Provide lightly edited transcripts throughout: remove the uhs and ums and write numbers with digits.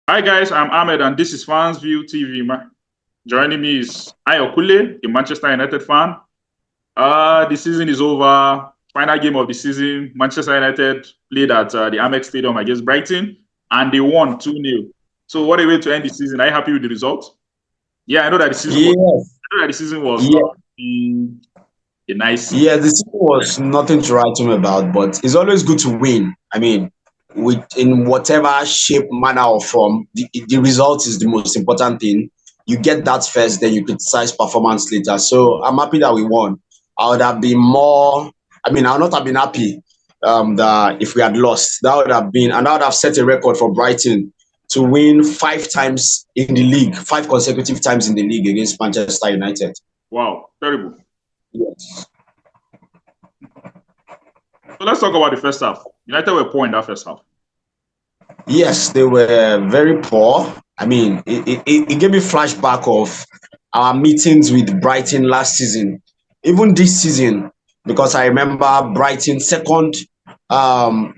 Hi guys, I'm Ahmed and this is Fans View TV. Joining me is Ayokunle, a Manchester United fan. The season is over. Final game of the season. Manchester United played at the Amex Stadium against Brighton and they won 2-0. So what a way to end the season. Are you happy with the result? Yeah, I know that the season was Yes, I know that the season was not yeah, really a nice season. yeah. The season was nothing to write home about, but it's always good to win. I mean, with in whatever shape, manner, or form, the result is the most important thing. You get that first, then you criticize performance later. So I'm happy that we won. I would have been more. I mean, I would not have been happy that if we had lost. That would have been, and that would have set a record for Brighton to win 5 times in the league, 5 consecutive times in the league against Manchester United. Wow, terrible. Yes. So let's talk about the first half. United were poor in that first half. Yes, they were very poor. I mean, it gave me flashback of our meetings with Brighton last season, even this season, because I remember Brighton um,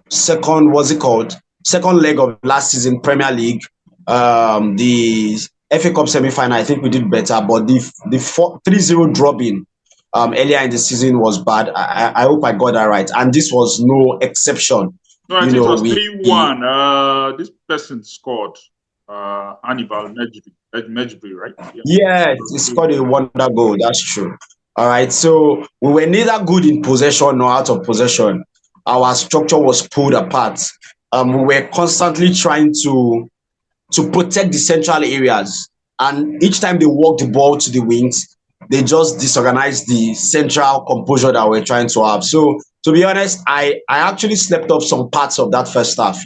what's it called? Second leg of last season Premier League, the FA Cup semi-final. I think we did better, but the 3-0 drubbing earlier in the season was bad. I hope I got that right, and this was no exception. No, I You think it know, was we 3-1. This person scored. Hannibal Mejbri, right? Yeah. Yes, It was he scored a 3-1. wonder goal. That's true. All right. So we were neither good in possession nor out of possession. Our structure was pulled apart. We were constantly trying to protect the central areas, and each time they walk the ball to the wings, they just disorganize the central composure that we're trying to have. So to be honest, I actually slept off some parts of that first half.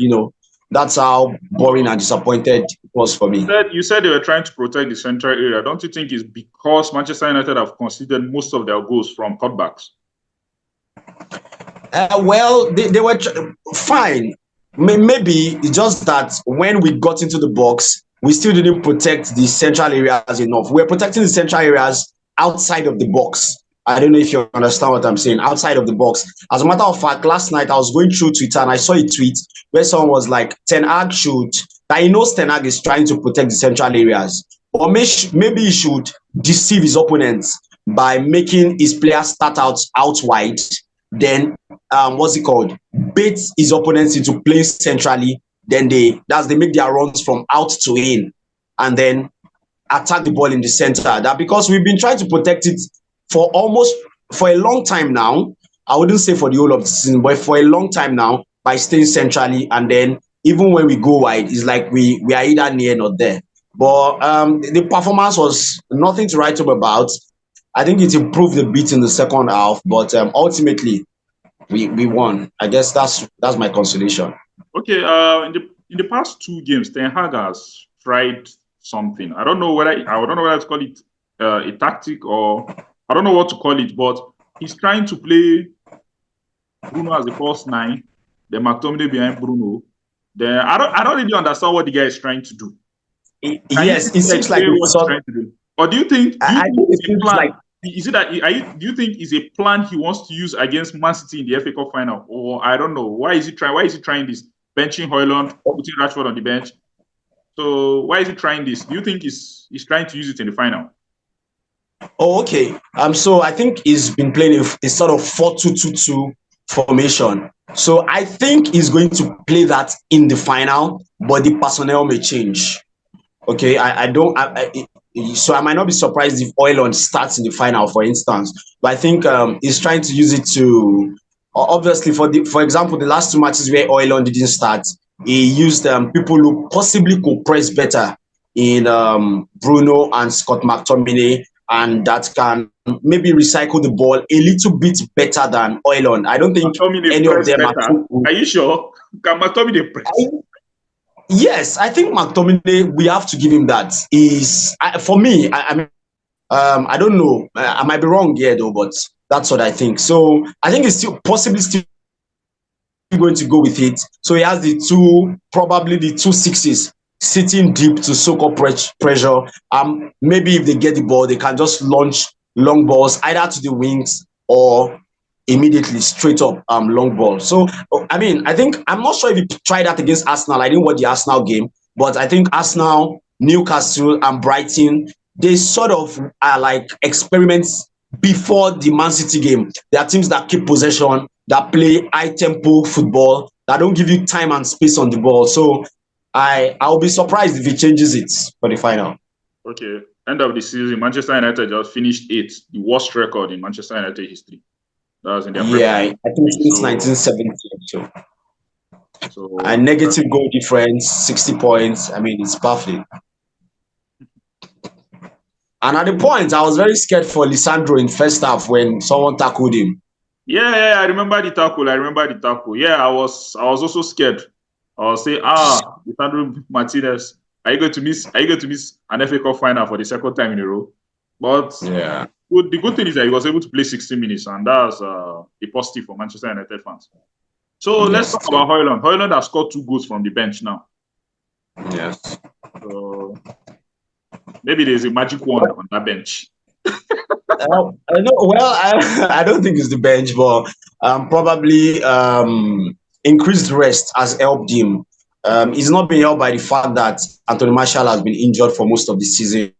That's how boring and disappointed it was for me. You said they were trying to protect the central area. Don't you think it's because Manchester United have conceded most of their goals from cutbacks? Well, they were fine. Maybe it's just that when we got into the box, we still didn't protect the central areas enough. We're protecting the central areas outside of the box. I don't know if you understand what I'm saying. Outside of the box. As a matter of fact, last night I was going through Twitter and I saw a tweet where someone was like, Ten Hag should, that he knows Ten Hag is trying to protect the central areas. Or maybe he should deceive his opponents by making his players start out wide, then what's it called, bait his opponents into playing centrally, then they make their runs from out to in, and then attack the ball in the center. That because we've been trying to protect it for a long time now. I wouldn't say for the whole of the season, but for a long time now, by staying centrally, and then even when we go wide, it's like we are either near or there. But the performance was nothing to write home about. I think it improved a bit in the second half, but ultimately we won. I guess that's my consolation. Okay. In the past two games, Ten Hag has tried something. I don't know whether to call it a tactic or I don't know what to call it, but he's trying to play Bruno as the false nine, then McTominay behind Bruno. Then I don't really understand what the guy is trying to do. Can you Yes, it seems like explain we what he's saw. trying to do? Or do you I think think it it's a seems plan? like. Is it that do you think it's a plan he wants to use against Man City in the FA Cup final? Or I don't know. Why is he trying this? Benching Hoyland, putting Rashford on the bench. So why is he trying this? Do you think he's trying to use it in the final? Oh, okay. So I think he's been playing a sort of 4-2-2-2 formation. So I think he's going to play that in the final, but the personnel may change. Okay, I don't. So I might not be surprised if Oiland starts in the final, for instance. But I think he's trying to use it to obviously for example the last two matches where Oiland didn't start, he used people who possibly could press better in Bruno and Scott McTominay, and that can maybe recycle the ball a little bit better than Oiland. I don't think McTominay any of press them are better. too good. Are you sure? Can McTominay press? Yes, I think McTominay, we have to give him that. For me, I mean, I don't know. I might be wrong here though, but that's what I think. So I think it's still going to go with it. So he has probably the two sixes sitting deep to soak up pressure. Maybe if they get the ball, they can just launch long balls either to the wings or immediately straight up long ball. So I mean, I think I'm not sure if he tried that against Arsenal. I didn't watch the Arsenal game, But I think Arsenal, Newcastle, and Brighton, they sort of are like experiments before the Man City game. They are teams that keep possession, that play high tempo football, that don't give you time and space on the ball. So I'll be surprised if he changes it for the final. Okay. End of the season, Manchester United just finished 8th, the worst record in Manchester United history. That was in their Yeah, Premier I think since So- 1970. So And negative goal difference, 60 points. I mean, it's baffling. And at the point, I was very scared for Lisandro in first half when someone tackled him. yeah, I remember the tackle. Yeah, I was also scared. I was saying, Lisandro Martinez, are you going to miss an FA Cup final for the second time in a row? But Yeah. the good thing is that he was able to play 60 minutes, and that's a positive for Manchester United fans. So let's talk about Højlund. Højlund has scored 2 goals from the bench now. Yes. So maybe there's a magic wand on that bench. I don't think it's the bench, but probably increased rest has helped him. He's not been helped by the fact that Anthony Martial has been injured for most of the season.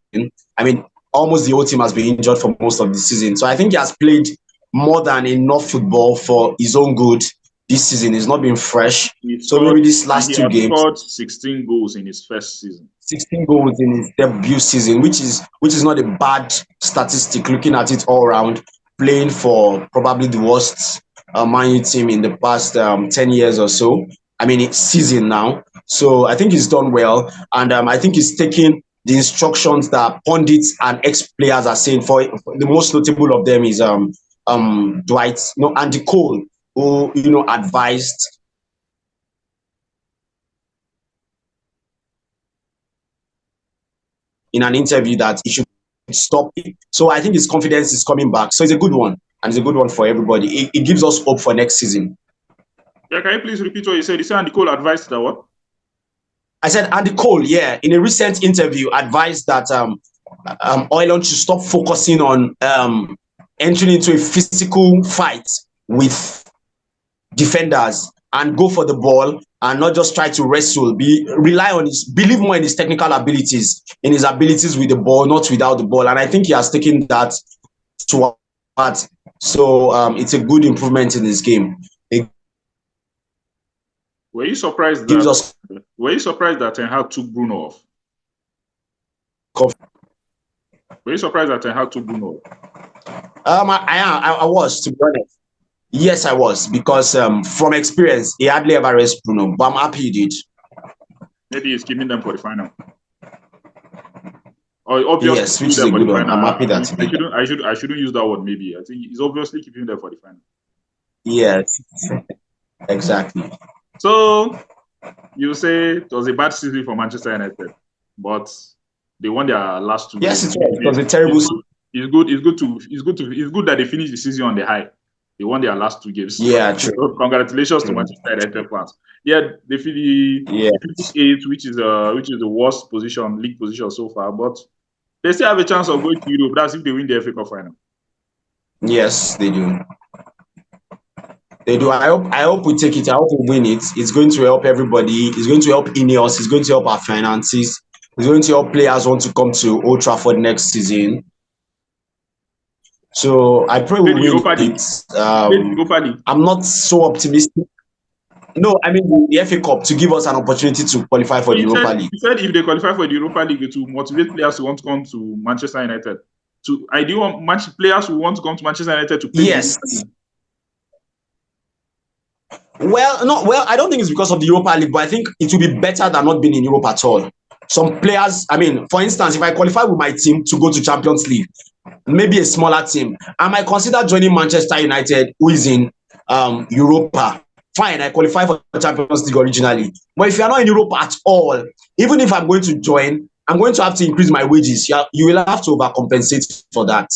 I mean, almost the whole team has been injured for most of the season. So I think he has played more than enough football for his own good this season. He's not been fresh. So maybe these last 2 games. He scored 16 goals in his first season. 16 goals in his debut season, which is not a bad statistic looking at it all around, playing for probably the worst Man U team in the past 10 years or so. I mean, it's season now. So I think he's done well. And I think he's taking the instructions that pundits and ex-players are saying. For the most notable of them is Andy Cole, who advised in an interview that he should stop it. So I think his confidence is coming back. So it's a good one, and it's a good one for everybody. It gives us hope for next season. Yeah, can you please repeat what you said? You said Andy Cole advised that what? I said Andy Cole, yeah, in a recent interview, advised that Højlund should stop focusing on entering into a physical fight with defenders and go for the ball and not just try to wrestle. Believe more in his technical abilities, in his abilities with the ball, not without the ball. And I think he has taken that to heart. So it's a good improvement in his game. Were you surprised that Ten Hag took Bruno off? Were you surprised that Ten Hag took Bruno off? I was, to be honest. Yes, I was, because from experience, he hardly ever rests Bruno, but I'm happy he did. Maybe he's keeping them for the final. Or obviously, yes, which is a good one. I'm happy that I shouldn't use that word. Maybe I think he's obviously keeping them for the final. Yes, exactly. So you say it was a bad season for Manchester United, but they won their last 2 games. Yes, it was a terrible season. It's good that they finished the season on the high. They won their last 2 games. Yeah, true. So congratulations to Manchester United fans. Yeah, they finished 8th, which is the worst league position so far. But they still have a chance of going to Europe. That's if they win the FA Cup final. Yes, they do. They do. I hope we take it. I hope we win it. It's going to help everybody. It's going to help Ineos. It's going to help our finances. It's going to help players want to come to Old Trafford next season. So I pray we win it. I'm not so optimistic. No, I mean the FA Cup, to give us an opportunity to qualify for the Europa League. You said if they qualify for the Europa League, to motivate players who want to come to Manchester United. Do you want players who want to come to Manchester United to play? Yes. Well, I don't think it's because of the Europa League, but I think it will be better than not being in Europe at all. Some players, I mean, for instance, if I qualify with my team to go to Champions League, maybe a smaller team, I might consider joining Manchester United, who is in Europa. Fine, I qualify for Champions League originally. But if you're not in Europe at all, even if I'm going to join, I'm going to have to increase my wages. You will have to overcompensate for that.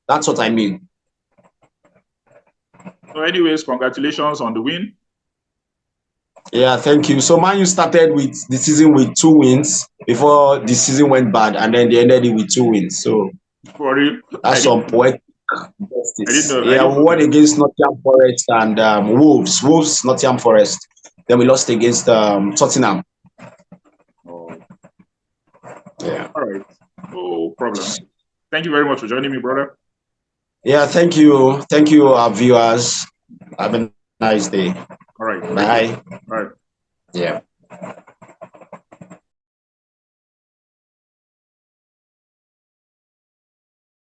That's what I mean. So anyways, congratulations on the win. Yeah, thank you. So Man U started with the season with 2 wins before the season went bad, and then they ended it with 2 wins. So for real, that's some poetic justice. Yeah, we won against Nottingham Forest and Wolves, Nottingham Forest. Then we lost against Tottenham. Oh, All right. No problem. Thank you very much for joining me, brother. Yeah, thank you. Thank you, our viewers. Have a nice day. All right. Take care. Bye. All right. Yeah.